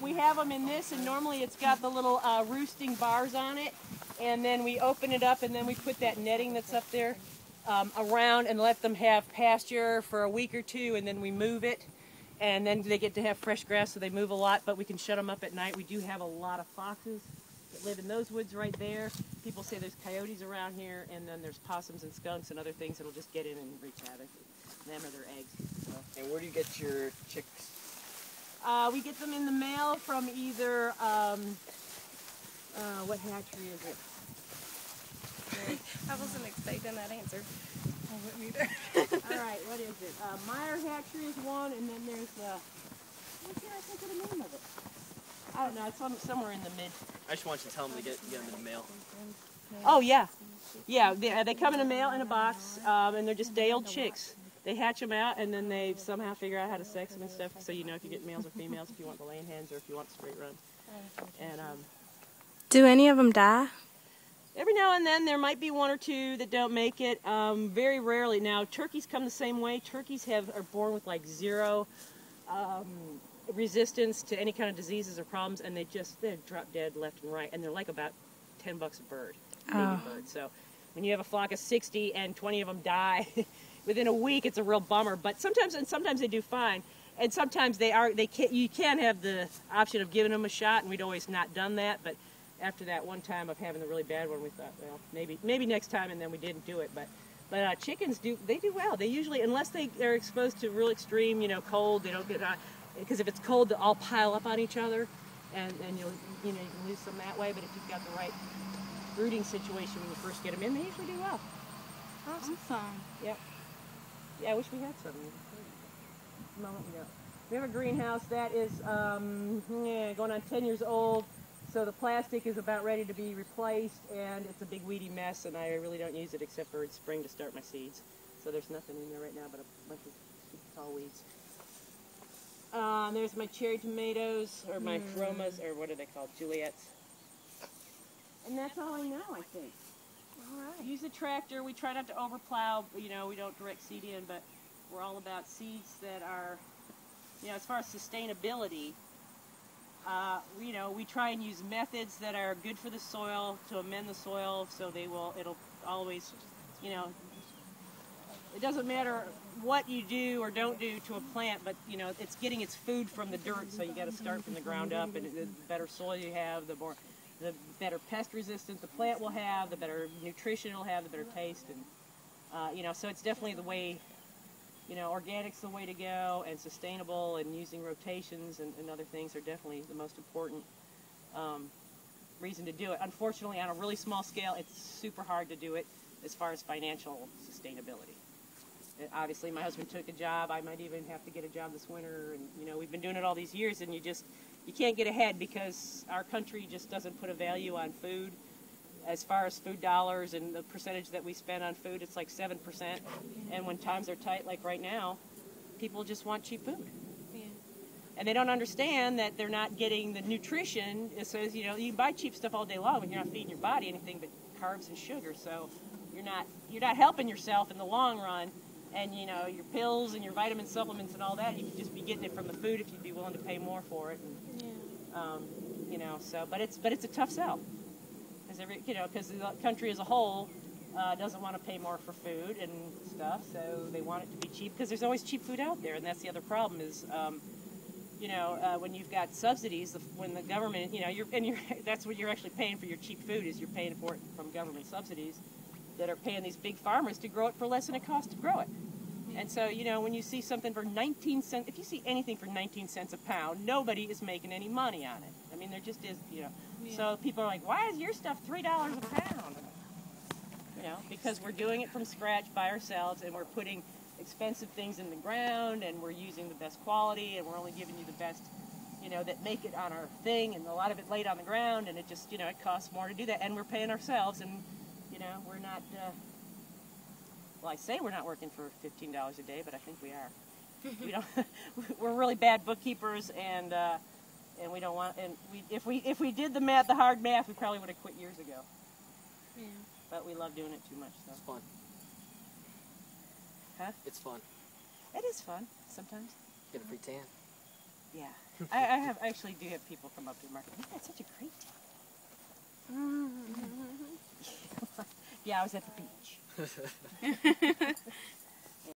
we have them in this, and normally it's got the little roosting bars on it, and then we open it up, and then we put that netting that's up there around and let them have pasture for a week or two, and then we move it, and then they get to have fresh grass, so they move a lot, but we can shut them up at night. We do have a lot of foxes that live in those woods right there. People say there's coyotes around here, and then there's possums and skunks and other things that'll just get in and wreak havoc. Them or their eggs. So. And where do you get your chicks? We get them in the mail from either, what hatchery is it? I wasn't expecting that answer. I wouldn't either. All right, what is it? Meyer Hatchery is one, and then there's I can't think of the name of it. I don't know, it's somewhere in the mid. I just want you to tell them to get them in the mail. Oh, yeah. Yeah, they come in a mail in a box, and they're just day-old chicks. They hatch them out, and then they somehow figure out how to sex them and stuff, so you know if you get males or females, if you want the laying hens or if you want straight runs. And do any of them die? every now and then there might be one or two that don't make it. Very rarely. Now, turkeys come the same way. Turkeys are born with like zero resistance to any kind of diseases or problems, and they drop dead left and right, and they're like about $10 a bird, baby bird. So when you have a flock of 60 and 20 of them die within a week, it's a real bummer. But sometimes they do fine, and sometimes you can have the option of giving them a shot, and we'd always not done that. But after that one time of having the really bad one, we thought, well, maybe next time, and then we didn't do it. But chickens do well. They usually, unless they're exposed to real extreme, cold, they don't get because if it's cold, they'll all pile up on each other, and you can lose some that way. But if you've got the right brooding situation when you first get them in, they usually do well. Awesome. Yep. Yeah, I wish we had some. A moment ago. We have a greenhouse that is going on 10 years old, so the plastic is about ready to be replaced, and it's a big weedy mess, and I really don't use it except for in spring to start my seeds. So there's nothing in there right now but a bunch of tall weeds. There's my cherry tomatoes, or my Romas, or what are they called, Juliets. And that's all I know, I think. All right. Use a tractor. We try not to overplow. We don't direct seed in, but we're all about seeds that are, as far as sustainability, we try and use methods that are good for the soil, to amend the soil, so it'll always, it doesn't matter what you do or don't do to a plant, but it's getting its food from the dirt, so you got to start from the ground up, and the better soil you have, the better pest resistance the plant will have, the better nutrition it'll have, the better taste, and so it's definitely the way, organic's the way to go, and sustainable, and using rotations and other things are definitely the most important reason to do it. Unfortunately, on a really small scale, it's super hard to do it as far as financial sustainability. Obviously, my husband took a job. I might even have to get a job this winter, and we've been doing it all these years, and you can't get ahead because our country just doesn't put a value on food. As far as food dollars and the percentage that we spend on food, it's like 7%. And when times are tight, like right now, people just want cheap food. Yeah. And they don't understand that they're not getting the nutrition. It says, you can buy cheap stuff all day long when you're not feeding your body anything but carbs and sugar. So you're not helping yourself in the long run. And your pills and your vitamin supplements and all that, you could just be getting it from the food if you'd be willing to pay more for it. And, but it's a tough sell. Because the country as a whole doesn't want to pay more for food and stuff, so they want it to be cheap, because there's always cheap food out there, and that's the other problem is, when you've got subsidies, when the government, that's what you're actually paying for your cheap food, is you're paying for it from government subsidies that are paying these big farmers to grow it for less than it costs to grow it. And so, when you see something for 19 cents, if you see anything for 19 cents a pound, nobody is making any money on it. I mean, there just is, Yeah. So people are like, why is your stuff $3 a pound? Because we're doing it from scratch by ourselves, and we're putting expensive things in the ground, and we're using the best quality, and we're only giving you the best, that make it on our thing, and a lot of it laid on the ground, and it just, it costs more to do that, and we're paying ourselves, and, we're not, well, I say we're not working for $15 a day, but I think we are. We don't. We're really bad bookkeepers, and we don't want. And if we did the hard math, we probably would have quit years ago. Yeah. But we love doing it too much. So. It's fun. Huh? It's fun. It is fun sometimes. Get a free tan. Yeah. I actually do have people come up to the market. You've got such a great tail. Yeah, I was at the beach.